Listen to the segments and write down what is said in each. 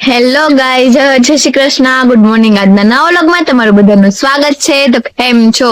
Hello guys, જય Shri Krishna, good morning. આજના નવા વ્લોગમાં તમારું બધાનું સ્વાગત છે. તો કેમ છો?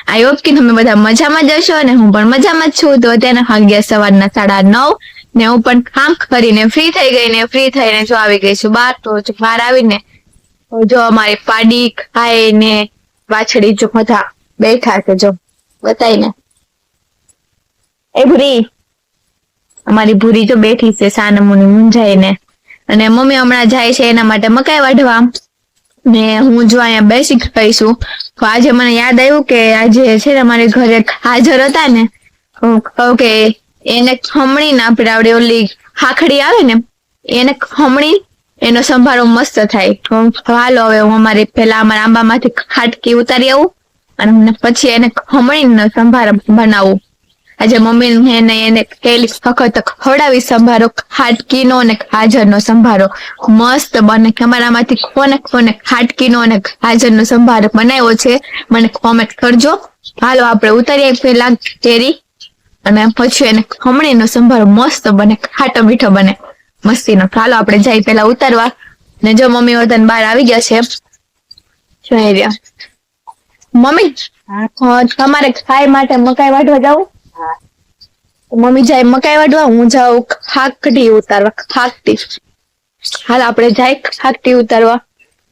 આઈ હોપ કે તમે બધા મજામાં જ હશો અને હું પણ મજામાં જ છું. તો અત્યારે વાગ્યા સવારના 9:30 ને હું પણ કામ કરીને ફ્રી થઈ ગઈ ને ફ્રી થઈને જો આવી ગઈ છું બહાર. તો બહાર આવીને જો અમારી પાડી ખાઈ ને વાછડી જો બધા બેઠા છે, જો બતાવીને એ ભૂરી, અમારી ભૂરી જો બેઠી છે સાનમુની મૂંઝાઈને. અને મમ્મી હમણાં જાય છે એના માટે મકાઈ વાઢવા ને હું જો અહીંયા બેસી ગઈ છું. તો આજે મને યાદ આવ્યું કે આજે છે ને અમારે ઘરે હાજર હતા ને, કહું કે એને ખમણી ને આપણે આવડે ઓલી ખાખડી આવે ને એને ખમણી એનો સંભારો મસ્ત થાય. હાલો હવે હું પેલા અમારા આંબામાંથી ખાટકી ઉતારી આવું અને પછી એને ખમણીનો સંભારો બનાવું. આજે મમ્મી એને કેલી વખત ખવડાવી સંભારો, ખાટકીનો અને ગાજરનો સંભારો મસ્ત બને. અમારામાંથી કોને ખાટકીનો અને ગાજરનો સંભારો બનાવ્યો છે મને કોમેન્ટ કરજો. હાલો આપણે ઉતારીએ પેલા કેરી અને પછી એને ખમણીનો સંભારો મસ્ત બને, ખાટો મીઠો બને મસ્તીનો. હાલો આપણે જઈ પેલા ઉતારવા. ને જો મમ્મી વતન બહાર આવી ગયા છે, જોઈ રહ્યા. મમ્મી તમારે ખાઈ માટે મકાઈ વાઢવા જાવું? મમ્મી જાય મકાઈ વાઢવા, હું જાઉં ખાકડી ઉતારવા. ખાકડી હાલ આપણે જાય ખાકડી ઉતારવા.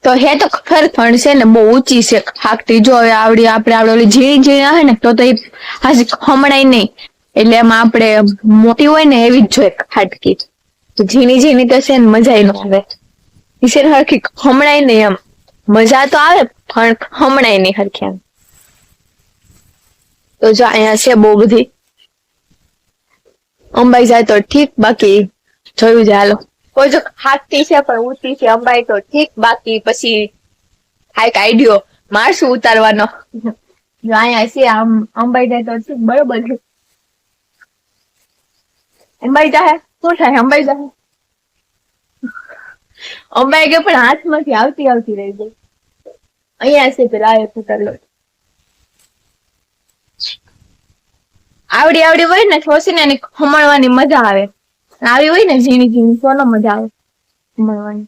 તો હે તો ખરેખર છે ને બહુ ઊંચી છે ખાકડી. જો હવે આપણે ઓલી ઝીણી ઝીણી આવે ને તો એ હજી ખમણાય નહીં. એટલે એમાં આપણે મોટી હોય ને એવી જ જોઈએ ખાટકી. ઝીણી ઝીણી તો છે ને મજા ન આવે. છે ને હરખી ખમણાય નહીં. એમ મજા તો આવે પણ ખમણાય નહીં હરખી એમ. તો જો અહીંયા છે બહુ બધી. અંબાઈ જાય તો ઠીક, બાકી જોયું છે. હાલો કોઈ જો ખાકતી છે પણ ઊંચી છે. અંબાઈ તો ઠીક, બાકી પછી કાંઈક આઈડિયો મારશું ઉતારવાનો. જો અહીંયા છે આમ અંબાઈ જાય તો ઠીક, બરોબર છે. અંબાઈ જાય શું થાય? અંબાઈ જાય અંબાઈ ગયો પણ હાથમાંથી આવતી રહી ગઈ. અહીંયા છે પેલા આયો ઉતારલો. આવડી હોય ને થોસી ને એને ખમણવાની મજા આવે. આવી હોય ને ઝીણી ઝીણી તો ન મજા આવે ખમણવાની.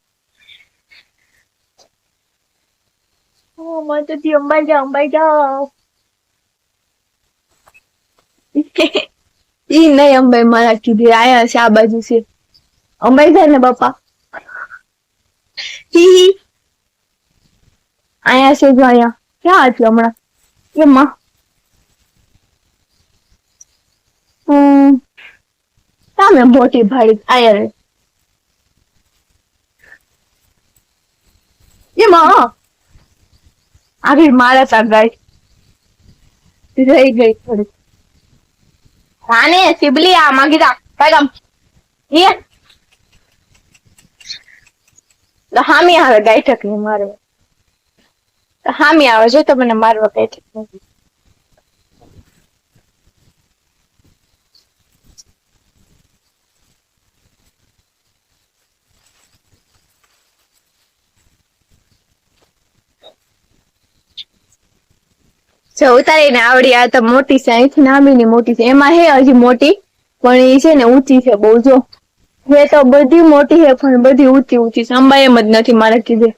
મતથી અંબાઈ જાઓ. ઈ નહીં અંબાઈ મારા કીધી, આયા છે આ બાજુ છે. અંબાઈ જાય ને બાપા. આયા છે જો અહીંયા. ક્યાં હતી હમણાં? એમાં સામે મોટી ભાડી આયા રે. એમાં આગળ મારા તા ગાય રહી ગઈ થોડી. રાને સિબલી આ માગી તા પેગમ એ હામી આવે ગાય ઠકની મારવા. હામી આવે જો તો મને મારવા ગાય ઠક નથી. જો ઉતારીને આવડી. આ તો મોટી છે, અહીંથી નામીની મોટી છે. એમાં હે હજી મોટી પણ એ છે ને ઊંચી છે બહુ. જો હે તો બધી મોટી છે પણ બધી ઊંચી છે. અંબાઈ એમ જ નથી મારે કીધે.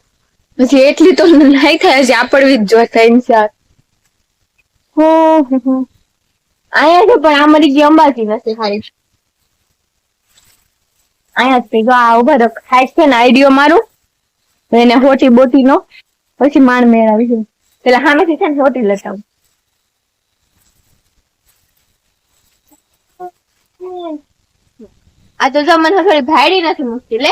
પછી એટલી તો નહીં થાય, હજી આપડવી જ જોઈએ 3-4. અહીંયા છે પણ આ મરી ગઈ અંબાતી નથી સારી. અહીંયા જ જો આ ઉભા તો ખાય છે ને આઈડિયો મારું એને હોટી બોટી નો પછી માણ મેળાવી છે. પેલા સામેથી છે ને હોટી લટાવું. આ તો મને થોડી ભાડી નથી મુકતી લે.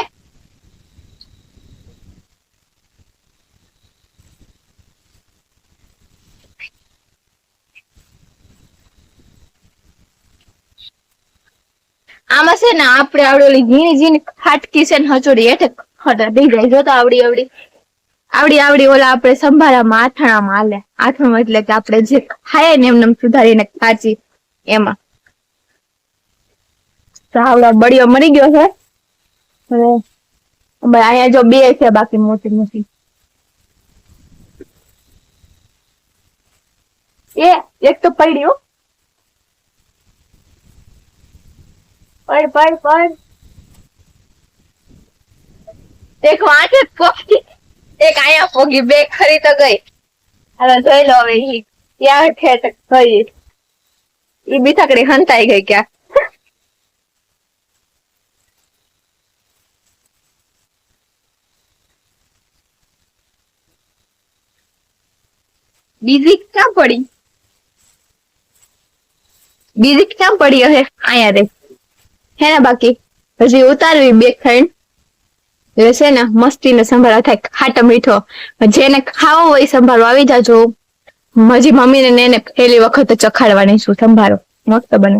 આમાં છે ને આપણે આવડી ઓલી ઝીણી ઝીણી ખાટકી છે ને હચોડી હેઠે ખટા દઈ જાય. જો તો આવડી ઓલા આપણે સંભારામાં આથાણામાં હાલે. આથાણું એટલે કે આપણે જે ખાઈએ ને એમને સુધારીને કાચી એમાં. આવડા બળિયો મરી ગયો છે. અહીંયા જો 2 છે બાકી મોટી. એક તો પડ્યું. પડ એક વાંચે પોગી, એક આયા પોગી, બે ખરી તો ગઈ. હવે જોઈ લો હવે ઈ ક્યાં ઠેઠ ગઈ. ઈ બીથકડી હંતાઈ ગઈ ક્યાં. બીજી ક્યાં પડી? બીજી ક્યાં પડી હે? આયા રે હે ને. બાકી હજી ઉતારવી બે ખાઈને છે ને મસ્તી ને સંભાળવા થાય ખાટો મીઠો. જેને ખાવો હોય સંભાળવા આવી જાજો. હજી મમ્મી ને એને પહેલી વખત ચખાડવાની છું. સંભાળો મસ્ત બને.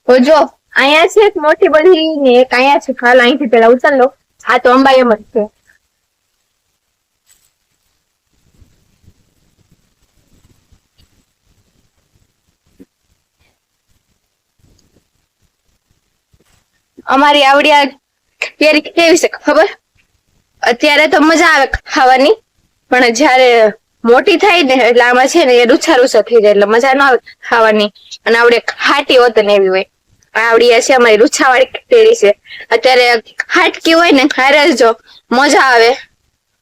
તો જો અહીંયા છે એક મોટી બધી ને એક અહીંયા છે. હાલ અહીંથી પેલા ઉતાર લો. આ તો અંબાઈ એમ જ છે. અમારી આવડિયા કેરી કેવી છે ખબર? અત્યારે તો મજા આવે ખાવાની, પણ જયારે મોટી થાય ને એટલે આમાં છે ને એ રૂછા રૂછા થઈ જાય એટલે મજા ન આવે ખાવાની. અને આવડે ખાટી હોત ને એવી હોય. આવડિયા છે અમારી રૂછાવાળી કેરી છે. અત્યારે ખાટકી હોય ને હારે જો મજા આવે,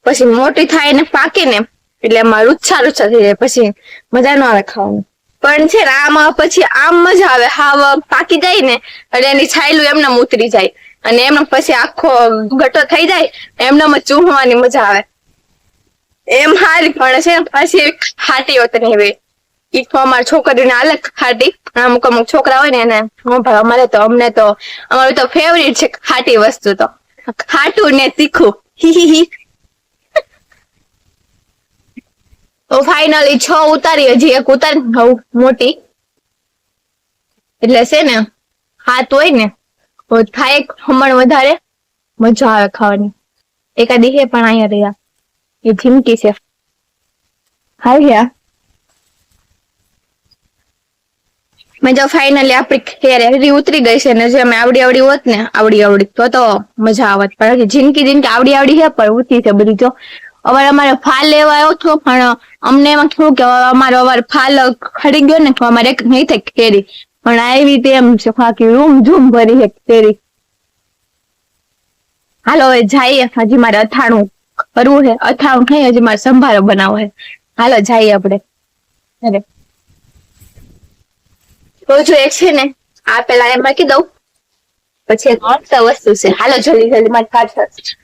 પછી મોટી થાય ને પાકે ને એટલે એમાં રૂછા રૂછા થઈ જાય, પછી મજા ન આવે ખાવાનું. પણ છે ને આમાં પછી આમ મજા આવે. હાવ પાકી જાય ને એટલે એની છાયલું એમને ઉતરી જાય અને એમને પછી આખો ગટો થઈ જાય, એમને ચૂહવાની મજા આવે. એમ હારી પણ છે પછી ખાટી હોત ને એવી. ઈ તો અમારા છોકરીને હાલે ખાટી. અમુક અમુક છોકરા હોય ને એને અમારે તો અમારું તો ફેવરિટ છે ખાટી વસ્તુ. તો ખાટું ને તીખું. હી તો ફાઇનલી 6 ઉતારી, હજી એક ઉતારી મોટી. એટલે છે ને હાથ હોય ને તો થાય ખમણ વધારે મજા આવે ખાવાની. એકાદી હે પણ અહીંયા રહ્યા એ ઝીમકી છે. હાલ્યા મેં જો ફાઇનલી આપડી ખેરી ઉતરી ગઈ છે ને. જે અમે આવડી હોત ને આવડી તો મજા આવત. પણ હજી ઝીમકી આવડી હે પણ ઉતરી છે બધી. જો અમારે ફાલ લેવા આવ્યો હતો પણ અમને એમાં થયું કે અમારો ફાલ ખડી ગયો ને તો અમારે એક નહીં થાય કેરી. પણ આવી તેમ છે બાકી રૂમ ઝૂમ ભરી છે કેરી. હાલો હવે જઈએ. હજી મારે અથાણું કરવું છે. અથાણું ખાઈ હજી મારે સંભારો બનાવવો છે. હાલો જઈએ આપણે. અરે તો જો એક છે ને આ પેલા એમ મૂકી દઉં, પછી એક મસ્ત વસ્તુ છે. હાલો જલ્દી મારે પાછળ.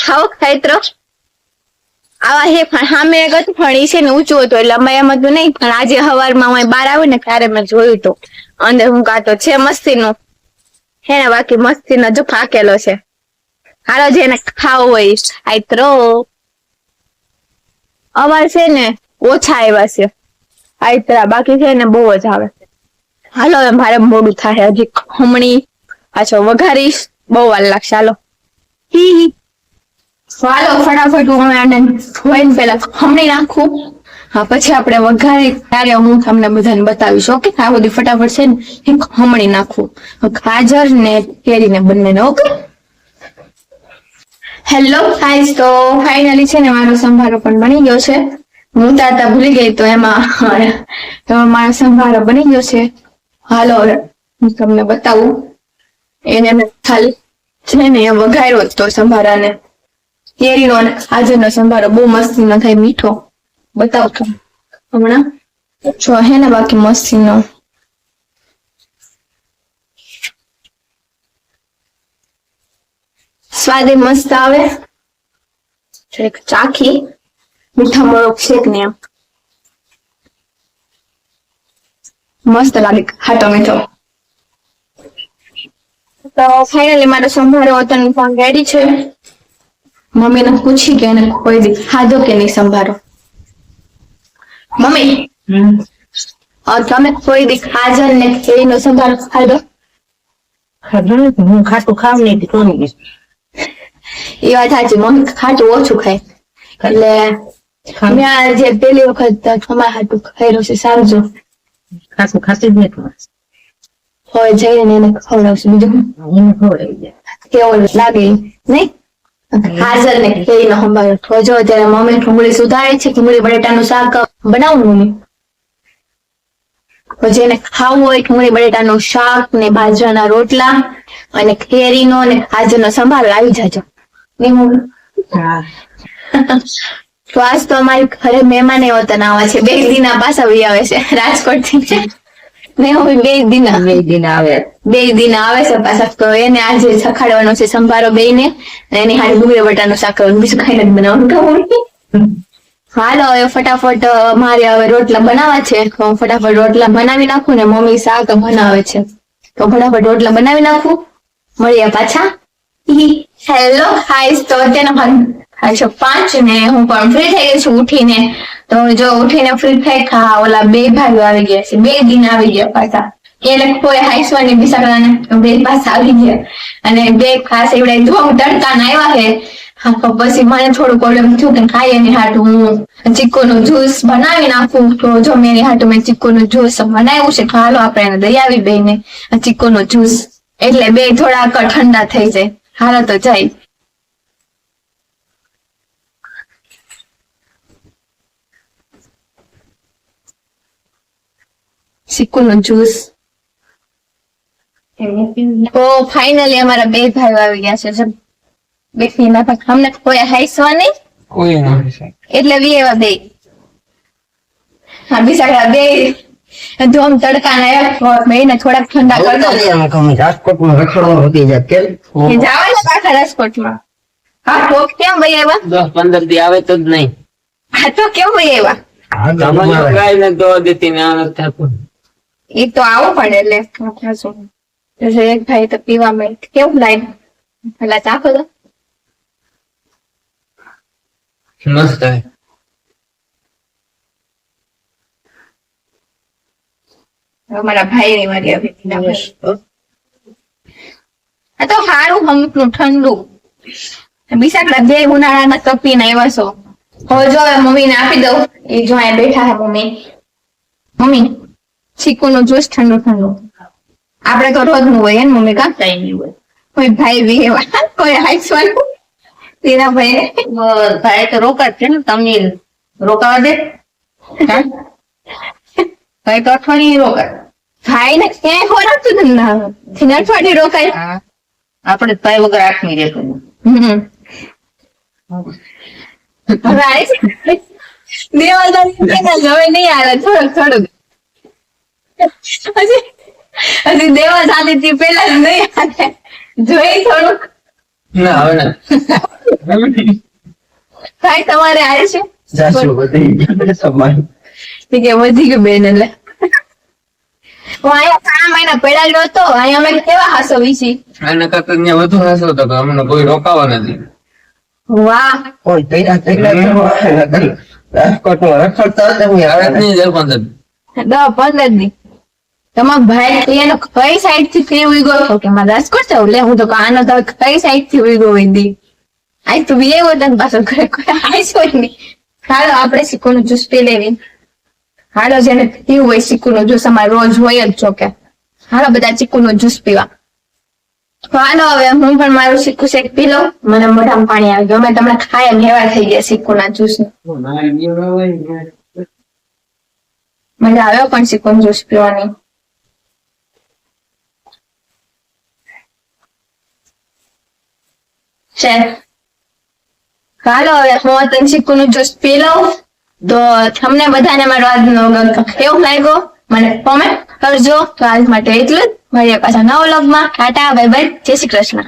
ખાઓ ખાઈત્રો આવા હે. પણ સામે એક હતું પણ ઈ છે ને ઊંચું હતું એટલે અમે એમ હતું નહીં. પણ આજે સવારમાં હું બહાર આવ્યું ને ત્યારે મેં જોયું હતું અંદર હું કાતો છે મસ્તીનું હે ને. બાકી મસ્તીનો જો ફાકેલો છે. હાલો જેને ખાવું હોય આઈત્રો. અમારે છે ને ઓછા આવ્યા છે આઈતરા, બાકી છે ને બહુ જ આવે. હાલો હવે મારે મોડું થાય. હજી ખમણી પાછો વઘારીશ, બહુ વાર લાગશે. હાલો હાલો ફટાફટ હું આને ધોઈને પેલા ખમણી નાખું. હા પછી આપણે વઘારી ત્યારે હું તમને બધાને બતાવીશ. ઓકે આ બધી ફટાફટ છે ને એ ખમણી નાખું. ગાજર ને કેરીને બંનેને. ઓકે હેલો ગાઈસ, તો ફાઇનલી છે ને મારો સંભારો પણ બની ગયો છે. હું ઉતારતા ભૂલી ગઈ તો એમાં મારો સંભારો બની ગયો છે. હાલો હવે હું તમને બતાવું. એને મેં ખાલી છે ને વઘાર્યો તો સંભારાને. કેરીનો અને ગાજરનો સંભારો બહુ મસ્તીનો થાય, મીઠો. બતાવું છું હમણાં જો હે ને. બાકી મસ્તીનો સ્વાદ મસ્ત આવે. ચાખી મીઠા મોળો શેક ને એમ મસ્ત લાગે, ખાટો મીઠો. તો ફાઇનલી મારો સંભારો પણ રેડી છે. મમ્મીને પૂછી કે એને કોઈ દી ખાધો કે નહીં સંભારો. મમ્મી તમે કોઈ દી ગાજર ને કેરીનો સંભારો ખાધો? હું ખાટું ખાવ નહીં થોડી. એ વાત સાચી. મમ્મી ખાટું ઓછું ખાય એટલે મેં જે પેલી વખત તમારા હાટું ખાઈ છે સારું જો. ખાટું ખાતી જ નથી. હોય જઈને એને ખવડાવશું. બીજું એને ખવડાવી દે કેવો લાગે નહીં? હાજર ને કેરી નો સંભારો. તો જો અત્યારે મમ્મી ડુંગળી સુધારે છે, ડુંગળી બટેટાનું શાક બનાવું મમ્મી. તો જેને ખાવું હોય ડુંગળી બટેટાનું શાક ને બાજરાના રોટલા અને કેરીનો ને હાજરનો સંભારો આવી જાજો. નહીં મમ્મી? હા તો આજ તો અમારી ઘરે મહેમાન વતન આવે છે. 2 દિના પાછા વહી આવે છે રાજકોટ થી. ને હવે 2 દિના 2 દિન આવે 2 દિન આવે છે પાછા. તો એને આજે સખાડવાનો છે સંભારો બેયને અને એની હારે ડુંગળી બટાનું શાક કરવાનું, બીજું કઈ નથી બનાવવાનું. હાલો હવે ફટાફટ મારે હવે રોટલા બનાવવા છે. તો હું ફટાફટ રોટલા બનાવી નાખું ને મમ્મી શાક બનાવે છે. તો ફટાફટ રોટલા બનાવી નાખું, મળીએ પાછા. હેલો હાઈસ. તો અત્યારના 5 ને હું પણ ફ્રી થઈ ગઈ છું ઉઠીને. તો જો ઉઠીને ફ્રી થઈ ખા ઓલા 2 ભાઈઓ આવી ગયા છે, 2 દિન આવી ગયા પાછા. એને કોઈ હાઈસવાની બિસાડાને 2 પાછા આવી ગયા અને 2 ખાસ એવડે જો તડકા ના આવ્યા છે. હા તો પછી મને થોડું પ્રોબ્લેમ થયું કે ખાઈ એની હાટું હું ચીકુનું જ્યુસ બનાવી નાખું. તો જો મેરી હાટું મેં ચીકુનું જ્યુસ બનાવ્યું છે. તો હાલો આપણે એને દઈ આવી બેને ચીકુનું જ્યુસ, એટલે 2 થોડાક ઠંડા થઈ જાય. હાલો તો જાય. ચીકુનું જ્યુસ. તો ફાઇનલી અમારા 2 ભાઈઓ આવી ગયા છે. અમને કોઈ હાઈસવા નહીં કોઈ નથી. એટલે બી એવા 2 હા બિસાડા 2 ધોમ તડકા ના મેને થોડાક ઠંડા કરી દો. રાજકોટમાં રખડવાનું વધી જાય કેમ કે જવાના પાછા રાજકોટમાં. હા તો કેમ ભાઈ આવ્યા? 10-15 દી આવે તો જ નહીં. હા તો કેમ ભાઈ આવ્યા? તમારે કાંઈ ને તો દેતી ને આ નથી થતું. એ તો આવું પડે એટલે શું. એક ભાઈ તો પીવા મળે કેવું લાઈન પેલા ચાખો તો મસ્ત હે. અમારા ભાઈ ની મારી આવી આ તો સારું અમુકનું ઠંડુ. બિસાકડા 2 ઉનાળાના કપીને આવ્યા છો. હવે જો હવે મમ્મીને આપી દઉં. એ જો અહીંયા બેઠા છે મમ્મી. મમ્મી ચીકુનું જ્યુસ ઠંડુ ઠંડુ. આપણે તો રોજ નું હોય ને મમ્મી? કા કઈ નહીં હોય. કોઈ ભાઈ બી એવા કોઈ હાઈસવાનું તેના ભાઈ ભાઈ તો રોકાડ છે ને તમને રોકાવા દે ભાઈ તો અઠવાડિયે રોકાડ ભાઈ ને ક્યાંય ખોરાકતું જ ના અઠવાડિયે રોકાય. આપણે ભાઈ વગર આઠમી રહેતું હવે આવે છે દેવાદારી હવે નહીં આવે થોડુંક હજી દેવા સાથે થી પેલા જ નહીં આવે. જોઈ થોડુંક ના હવે ના. ભાઈ તમારે આવે છે જાશું બધી સમાન. ઠીક છે વધી ગયું બેન. એટલે હું અહીંયા 3 મહિના પેડાડ્યો હતો. અહીંયા અમે કેવા હાસો વીસી. આના કરતા ત્યાં વધુ હસો તો કે અમને કોઈ રોકાવા નથી. વાહ કોઈ રાજકોટમાં રખડતા હતા હું આવે જ નહીં 10-15. 10-15 દી તમારા ભાઈ એનો કઈ સાઈડ થી ફેર ઉઈ ગયો કે મારે રાજકોટ જાવ લે. હું તો આનો તો કઈ સાઈડ થી ઉઈ ગયો દી આજ તો બી એવો તને પાછો ઘરે કોઈ આઈસ હોય નહીં. હાલો આપણે ચીકુનું જ્યુસ પી લેવી. હાલો જેને પીવું હોય ચીકુનું જ્યુસ અમારે રોજ હોય જ જોકે. હાલો બધા ચીકુનું જ્યુસ પીવા. તો હાલો હવે હું પણ મારું ચીકુ શેક પી લઉં. મને મોઢામાં પાણી આવી ગયું. અમે તમને ખાય હેવા થઈ ગયા ચીકુના જ્યુસ. મજા આવ્યો પણ ચીકુનું જ્યુસ પીવાની. હાલો હવે હું તને ચીકુનું જ્યુસ પી લઉં. તો તમને બધાને મારો આજનો કેવું લાગ્યો મને કોમેન્ટ કરજો. તો આજ માટે એટલું જ. મળીએ પાછા નવા વ્લોગમાં. ટાટા બાય બાય, જય શ્રી કૃષ્ણ.